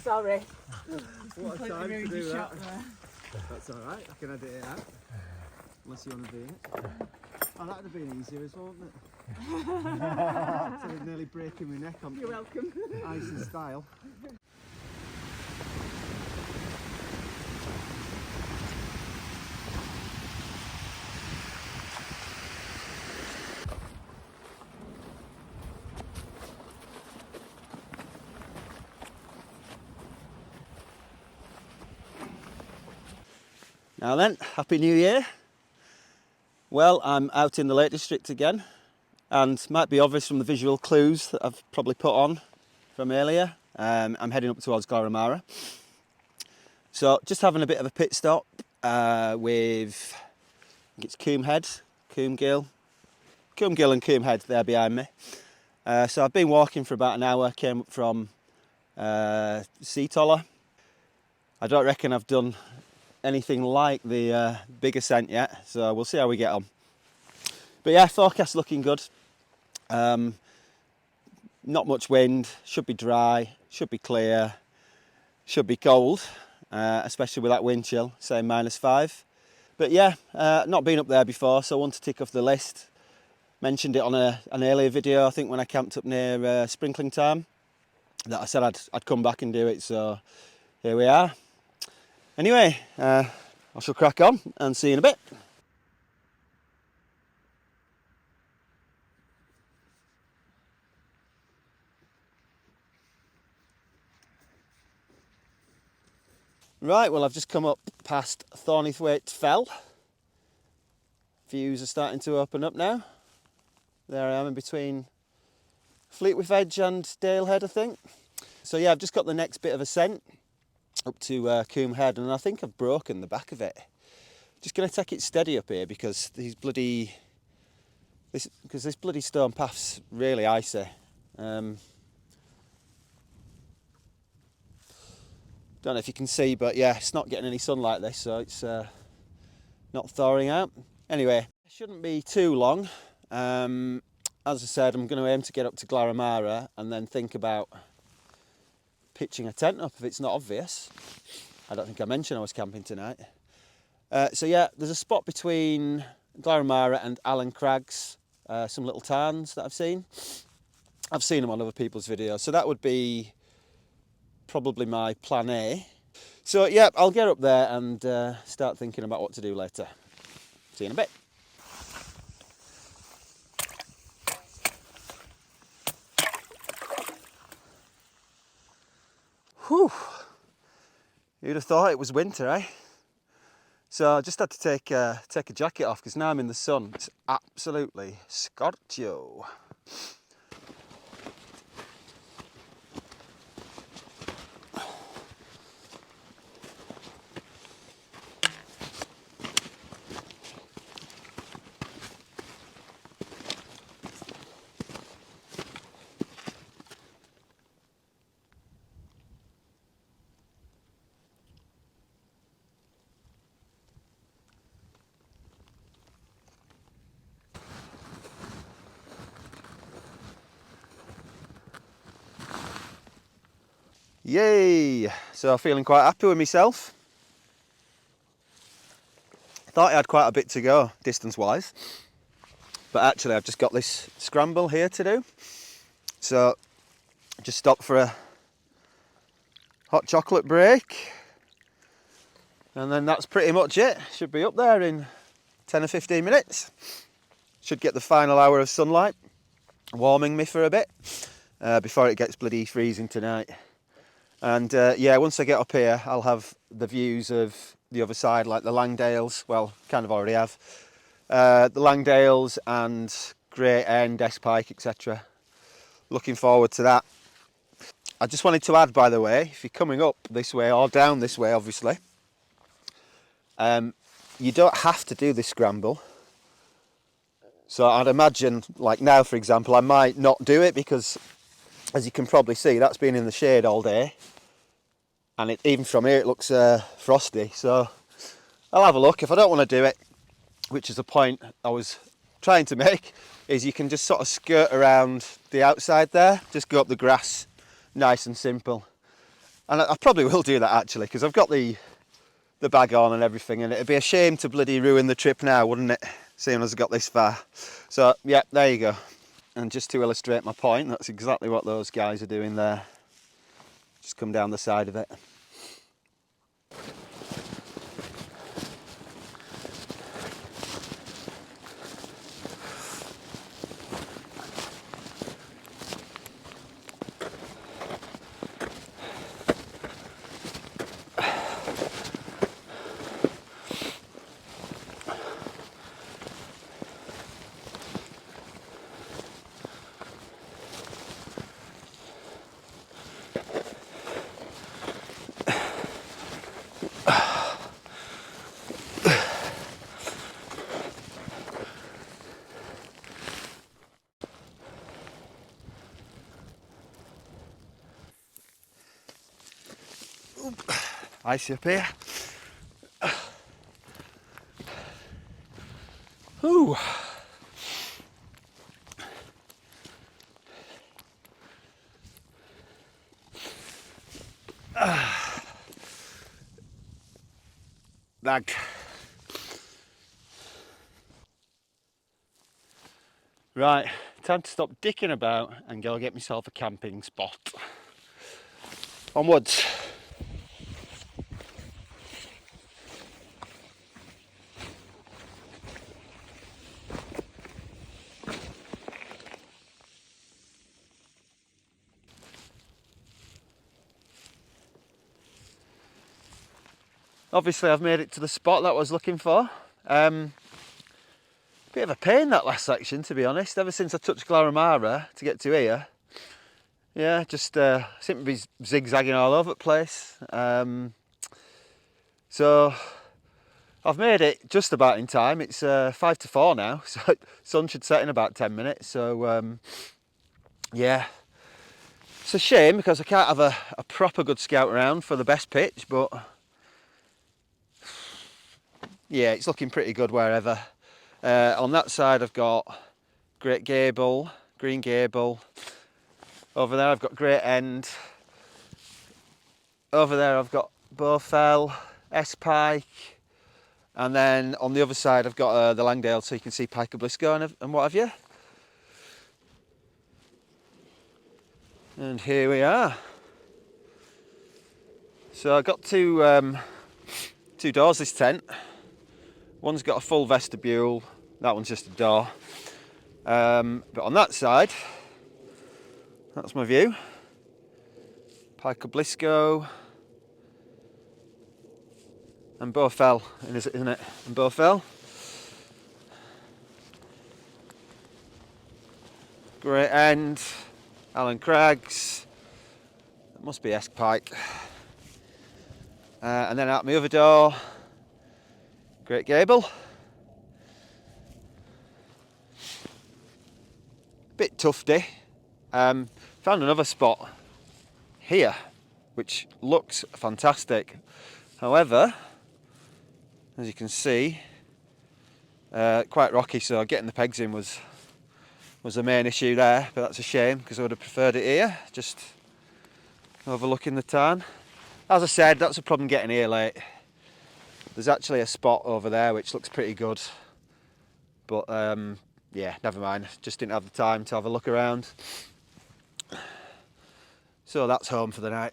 Sorry. What a time to do that. That's alright, I can edit it out. Unless you want to do it. Oh, that would have been easier as well, wouldn't it? So nearly breaking my neck on. You're welcome. Ice and style. Now then, Happy New Year. Well, I'm out in the Lake District again, and might be obvious from the visual clues that I've probably put on from earlier. I'm heading up towards Glaramara. So just having a bit of a pit stop with, I think it's Coombe Head, Coombe Gill and Coombe Head there behind me. So I've been walking for about an hour, came up from Seatoller. I don't reckon I've done anything like the big ascent yet, so we'll see how we get on. But yeah, forecast looking good. Not much wind, should be dry, should be clear, should be cold, especially with that wind chill, say -5. But yeah, not been up there before, so I want to tick off the list. Mentioned it on an earlier video, I think when I camped up near Sprinkling Tarn, that I said I'd come back and do it, so here we are. Anyway, I shall crack on and see you in a bit. Right, well I've just come up past Thornythwaite Fell. Views are starting to open up now. There I am in between Fleetwith Edge and Dalehead, I think. So yeah, I've just got the next bit of ascent up to Coombe Head, and I think I've broken the back of it. Just going to take it steady up here because this bloody stone path's really icy. Don't know if you can see, but yeah, it's not getting any sunlight this, so it's not thawing out. Anyway, it shouldn't be too long. As I said, I'm going to aim to get up to Glaramara and then think about pitching a tent up if it's not obvious. I don't think I mentioned I was camping tonight. So yeah, there's a spot between Glaramara and Allen Crags, some little tarns that I've seen. I've seen them on other people's videos, so that would be probably my plan A. So yeah, I'll get up there and start thinking about what to do later. See you in a bit. Whew. You'd have thought it was winter, eh? So I just had to take a jacket off because now I'm in the sun. It's absolutely scorcho. Yay! So feeling quite happy with myself. Thought I had quite a bit to go distance-wise, but actually I've just got this scramble here to do. So just stopped for a hot chocolate break, and then that's pretty much it. Should be up there in 10 or 15 minutes. Should get the final hour of sunlight warming me for a bit before it gets bloody freezing tonight. And yeah, once I get up here, I'll have the views of the other side, like the Langdales. Well, kind of already have. The Langdales and Great End, Esk Pike, etc. Looking forward to that. I just wanted to add, by the way, if you're coming up this way or down this way, obviously, you don't have to do this scramble. So I'd imagine, like now, for example, I might not do it because, as you can probably see, that's been in the shade all day. And even from here, it looks frosty. So I'll have a look. If I don't want to do it, which is a point I was trying to make, is you can just sort of skirt around the outside there. Just go up the grass, nice and simple. And I probably will do that actually, because I've got the bag on and everything, and it'd be a shame to bloody ruin the trip now, wouldn't it? Seeing as I got this far. So yeah, there you go. And just to illustrate my point, that's exactly what those guys are doing there. Just come down the side of it. Icy up here. Ooh. Bag. Right, time to stop dicking about and go get myself a camping spot. Onwards. Obviously I've made it to the spot that I was looking for. Bit of a pain that last section, to be honest, ever since I touched Glaramara to get to here. Yeah, just seem to be zigzagging all over the place. So I've made it just about in time. It's 5 to 4 now, so sun should set in about 10 minutes. So yeah, it's a shame because I can't have a proper good scout round for the best pitch, but yeah, it's looking pretty good wherever. On that side I've got Great Gable, Green Gable. Over there I've got Great End. Over there I've got Bowfell, Esk Pike. And then on the other side I've got the Langdale, so you can see Pike and Blisco and what have you. And here we are. So I got two doors this tent. One's got a full vestibule, that one's just a door. But on that side, that's my view. Pike and Blisco and Bowfell, isn't it? And Bowfell. Great End, Alan Crags. That must be Esk Pike. And then out my other door, Great Gable. Bit tufty. Found another spot here, which looks fantastic. However, as you can see, quite rocky, so getting the pegs in was the main issue there, but that's a shame because I would have preferred it here, just overlooking the Tarn. As I said, that's a problem getting here late. There's actually a spot over there which looks pretty good, but yeah, never mind, just didn't have the time to have a look around. So that's home for the night.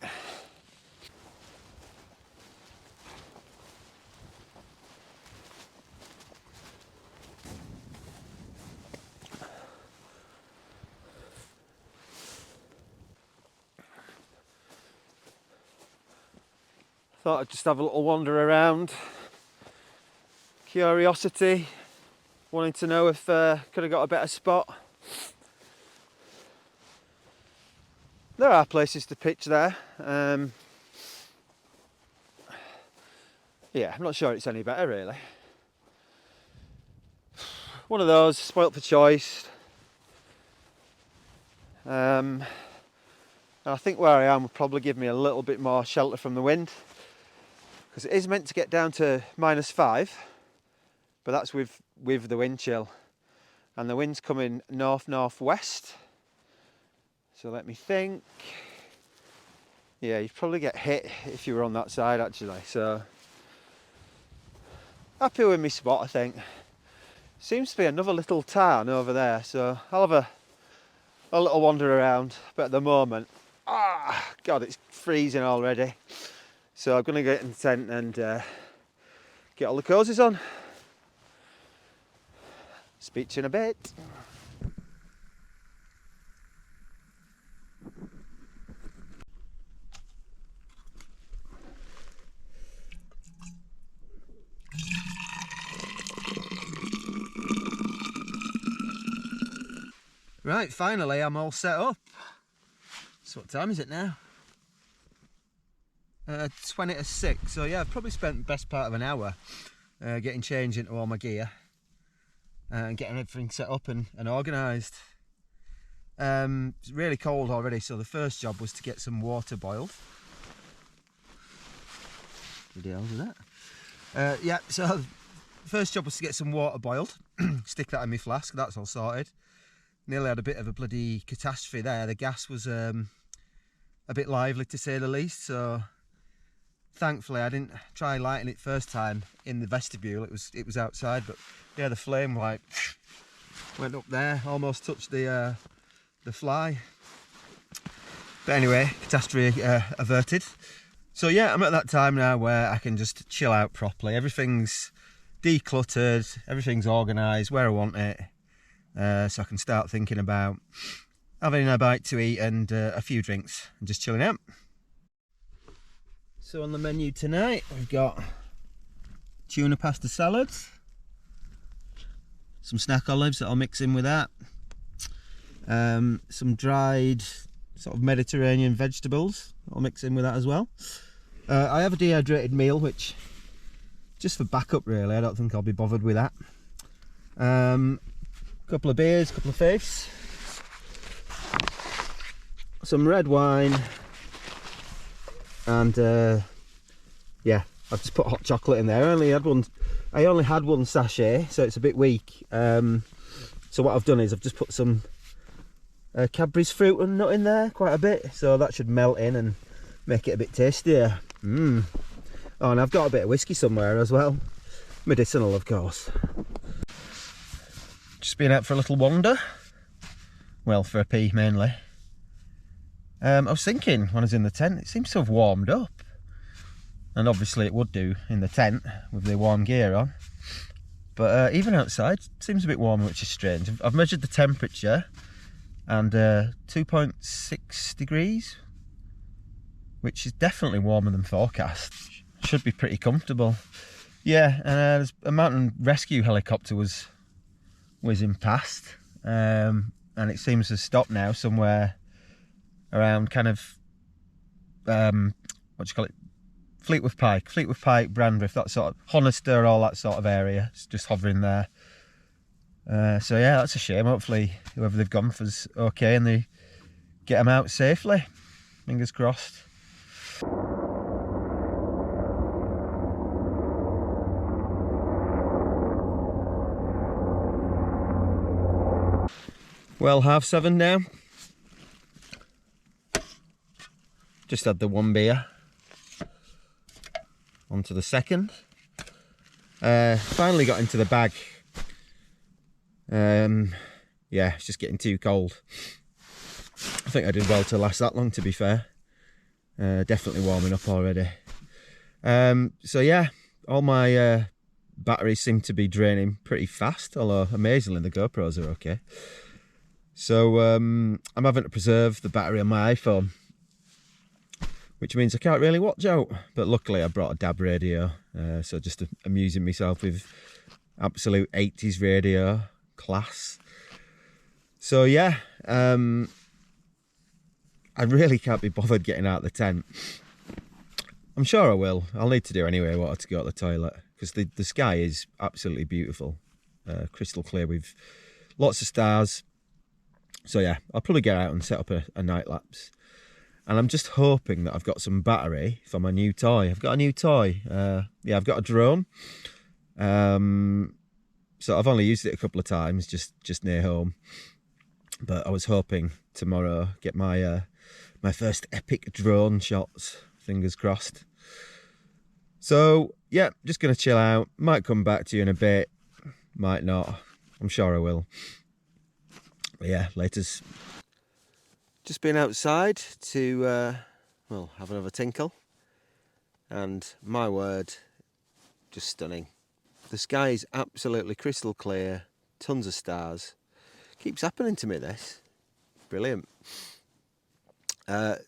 Thought I'd just have a little wander around. Curiosity, wanting to know if could have got a better spot. There are places to pitch there. Yeah, I'm not sure it's any better really. One of those, spoilt for choice. And I think where I am will probably give me a little bit more shelter from the wind, because it is meant to get down to -5, but that's with the wind chill, and the wind's coming north-northwest. So let me think. Yeah, you'd probably get hit if you were on that side actually, so happy with my spot I think. Seems to be another little tarn over there, so I'll have a little wander around, but at the moment, God, it's freezing already. So I'm going to get in the tent and get all the cozies on. Speak to you in a bit. Right, finally I'm all set up. So what time is it now? 20 to 6, so yeah, I've probably spent the best part of an hour getting changed into all my gear and getting everything set up and organised. It's really cold already, so the first job was to get some water boiled. What the hell is that? Yeah, so the first job was to get some water boiled, stick that in my flask, that's all sorted. Nearly had a bit of a bloody catastrophe there. The gas was a bit lively to say the least, so thankfully I didn't try lighting it first time in the vestibule. It was outside, but yeah, the flame like went up there, almost touched the fly. But anyway, catastrophe averted. So yeah, I'm at that time now where I can just chill out properly. Everything's decluttered, everything's organised where I want it. So I can start thinking about having a bite to eat and a few drinks and just chilling out. So on the menu tonight we've got tuna pasta salads, some snack olives that I'll mix in with that, some dried sort of Mediterranean vegetables I'll mix in with that as well. I have a dehydrated meal, which just for backup really, I don't think I'll be bothered with that. Couple of beers, couple of faves, some red wine, and yeah, I've just put hot chocolate in there. I only had one sachet, so it's a bit weak. So what I've done is I've just put some Cadbury's fruit and nut in there, quite a bit, so that should melt in and make it a bit tastier. Oh, and I've got a bit of whiskey somewhere as well, medicinal of course. Just been out for a little wander, well, for a pee mainly. I was thinking when I was in the tent, it seems to have warmed up, and obviously it would do in the tent with the warm gear on, but even outside it seems a bit warmer, which is strange. I've measured the temperature and 2.6 degrees, which is definitely warmer than forecast. Should be pretty comfortable. Yeah, there's a mountain rescue helicopter was whizzing past, and it seems to stop now somewhere around kind of what do you call it, Fleetwood Pike, Brandreth, that sort of Honister, all that sort of area. It's just hovering there. So yeah, that's a shame. Hopefully whoever they've gone for's okay and they get them out safely, fingers crossed. Well, 7:30 now. Just had the one beer. On to the second. Finally got into the bag. Yeah, it's just getting too cold. I think I did well to last that long, to be fair. Definitely warming up already. So yeah, all my batteries seem to be draining pretty fast, although amazingly the GoPros are okay. So I'm having to preserve the battery on my iPhone, which means I can't really watch out. But luckily I brought a DAB radio, so just amusing myself with absolute 80s radio class. So yeah, I really can't be bothered getting out of the tent. I'm sure I will. I'll need to do anyway. I wanted to go to the toilet because the sky is absolutely beautiful, crystal clear with lots of stars. So yeah, I'll probably get out and set up a night lapse. And I'm just hoping that I've got some battery for my new toy. I've got a new toy. Yeah, I've got a drone. So I've only used it a couple of times, just near home. But I was hoping tomorrow get my My first epic drone shots, fingers crossed. So yeah, just gonna chill out. Might come back to you in a bit, might not. I'm sure I will. But yeah, laters. Just been outside to well, have another tinkle, and my word, just stunning. The sky is absolutely crystal clear, tons of stars. Keeps happening to me, this. Brilliant.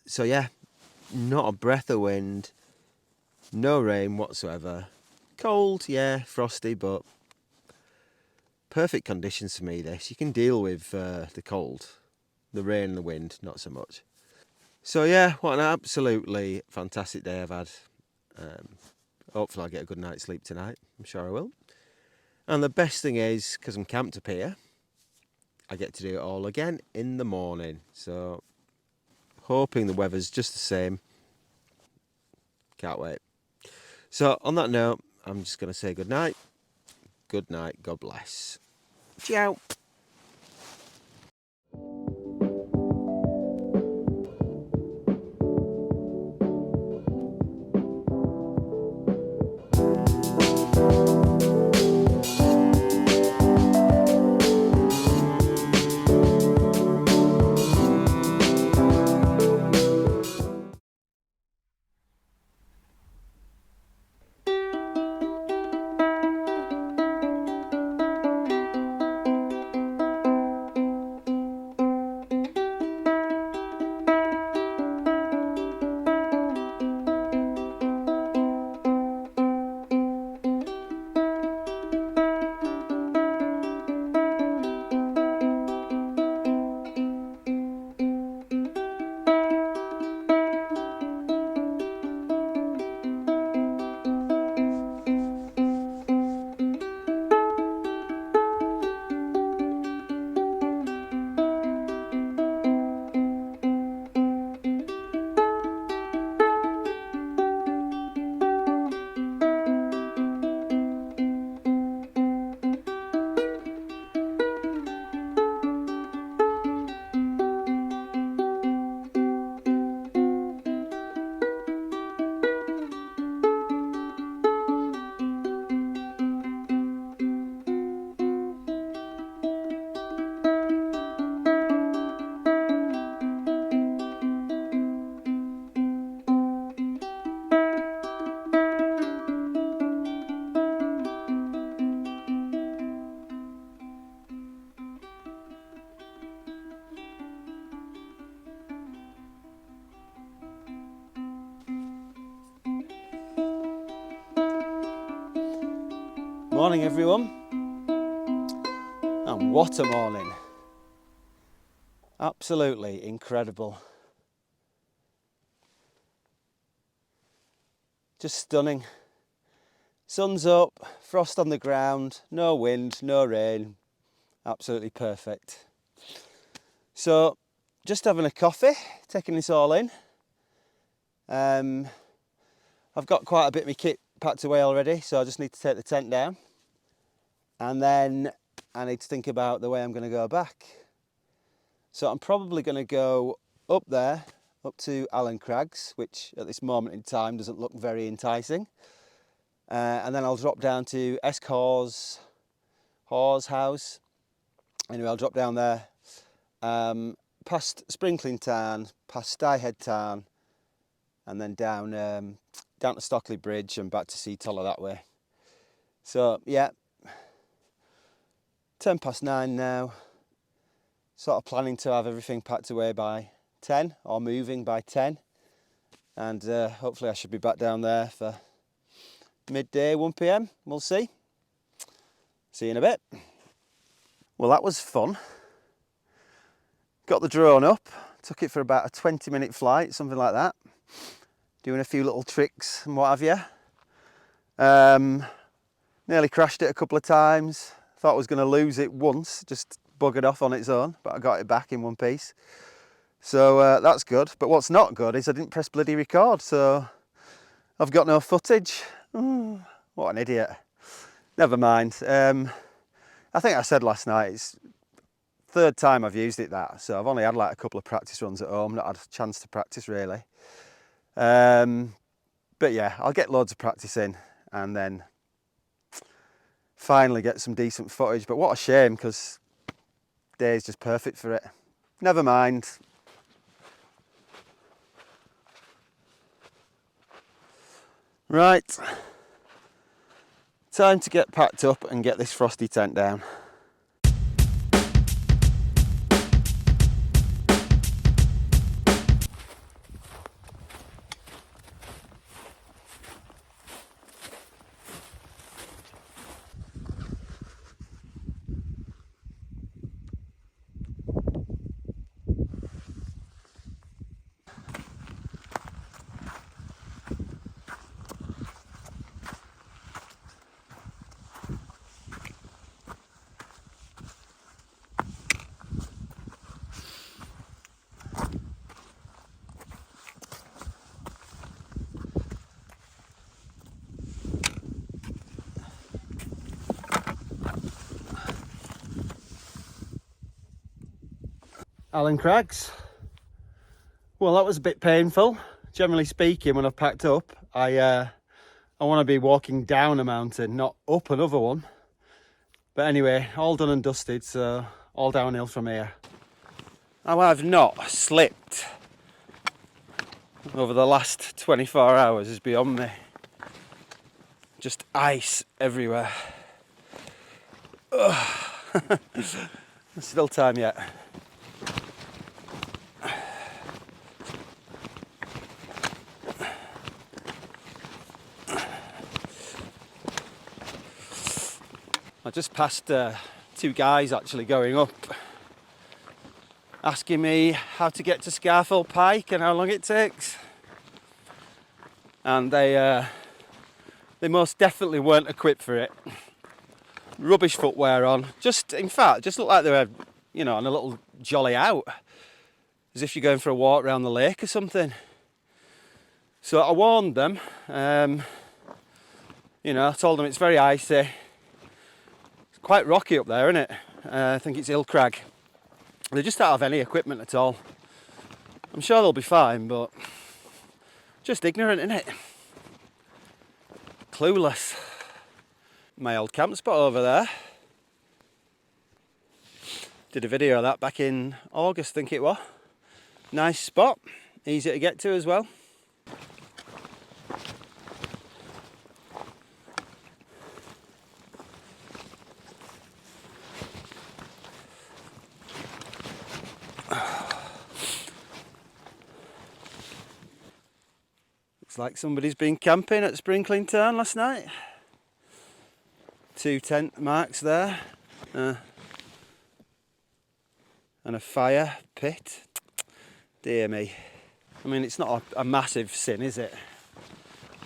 So yeah, not a breath of wind, no rain whatsoever. Cold, yeah, frosty, but perfect conditions for me, this. You can deal with the cold. The rain and the wind, not so much. So yeah, what an absolutely fantastic day I've had. Hopefully I'll get a good night's sleep tonight. I'm sure I will. And the best thing is, because I'm camped up here, I get to do it all again in the morning. So hoping the weather's just the same. Can't wait. So on that note, I'm just going to say good night. Good night. God bless. Ciao. Morning everyone, and what a morning. Absolutely incredible. Just stunning. Sun's up, frost on the ground, no wind, no rain. Absolutely perfect. So just having a coffee, taking this all in. I've got quite a bit of my kit packed away already, so I just need to take the tent down. And then I need to think about the way I'm going to go back. So I'm probably going to go up there, up to Allen Crags, which at this moment in time doesn't look very enticing. And then I'll drop down to Esk House. Anyway, I'll drop down there, past Sprinkling Tarn, past Styhead Tarn, and then down to Stockley Bridge and back to Seatoller that way. So yeah, 9:10 now. Sort of planning to have everything packed away by 10 or moving by 10. And hopefully I should be back down there for midday, 1 PM. We'll see. See you in a bit. Well, that was fun. Got the drone up. Took it for about a 20-minute flight, something like that. Doing a few little tricks and what have you. Nearly crashed it a couple of times. Thought I was going to lose it once, just buggered off on its own, but I got it back in one piece. So that's good. But what's not good is I didn't press bloody record, so I've got no footage. What an idiot. Never mind. I think I said last night, it's third time I've used it that, so I've only had like a couple of practice runs at home, not had a chance to practice really. But yeah, I'll get loads of practice in and then finally get some decent footage. But what a shame, because day's just perfect for it. Never mind. Right, time to get packed up and get this frosty tent down. Alan Crags. Well, that was a bit painful. Generally speaking, when I've packed up, I want to be walking down a mountain, not up another one. But anyway, all done and dusted, so all downhill from here. Now, I've not slipped over the last 24 hours is beyond me. Just ice everywhere. There's still time yet. I just passed two guys actually going up, asking me how to get to Scafell Pike and how long it takes. And they most definitely weren't equipped for it. Rubbish footwear on. In fact, just looked like they were, you know, on a little jolly out, as if you're going for a walk around the lake or something. So I warned them. You know, I told them it's very icy. Quite rocky up there, isn't it? I think it's Hill Crag. They just don't have any equipment at all. I'm sure they'll be fine, but just ignorant, innit? Clueless. My old camp spot over there. Did a video of that back in August, I think it was. Nice spot, easy to get to as well. Looks like somebody's been camping at Sprinkling Tarn last night. 2 tent marks there. And a fire pit. Dear me. I mean, it's not a massive sin, is it?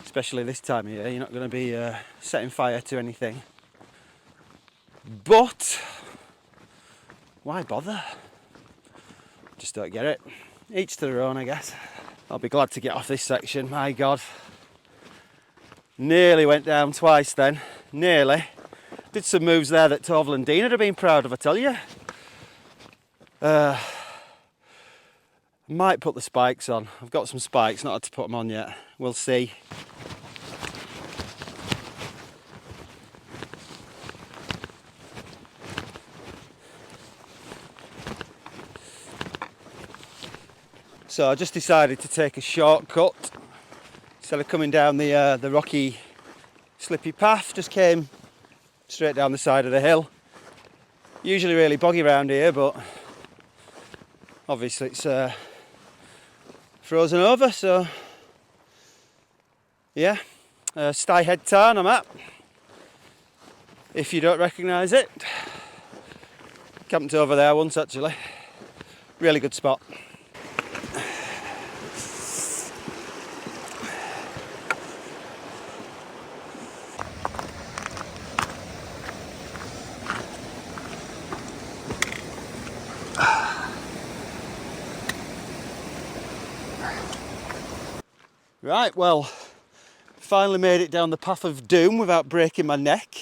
Especially this time of year, you're not going to be setting fire to anything. But why bother? Just don't get it. Each to their own, I guess. I'll be glad to get off this section, my God. Nearly went down twice then. Nearly. Did some moves there that Torval and Dean would have been proud of, I tell you. Might put the spikes on. I've got some spikes, not had to put them on yet. We'll see. So I just decided to take a shortcut. Instead of coming down the rocky, slippy path, just came straight down the side of the hill. Usually really boggy around here, but obviously it's frozen over, so yeah. High Tarn I'm at, if you don't recognise it. Camped over there once actually. Really good spot. Right, well, finally made it down the path of doom without breaking my neck.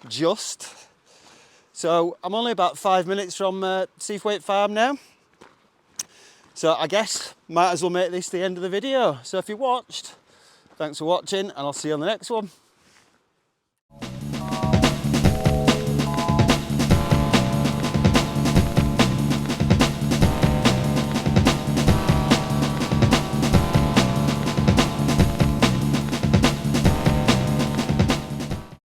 Just. So I'm only about 5 minutes from Seathwaite Farm now. So I guess might as well make this the end of the video. So if you watched, thanks for watching, and I'll see you on the next one.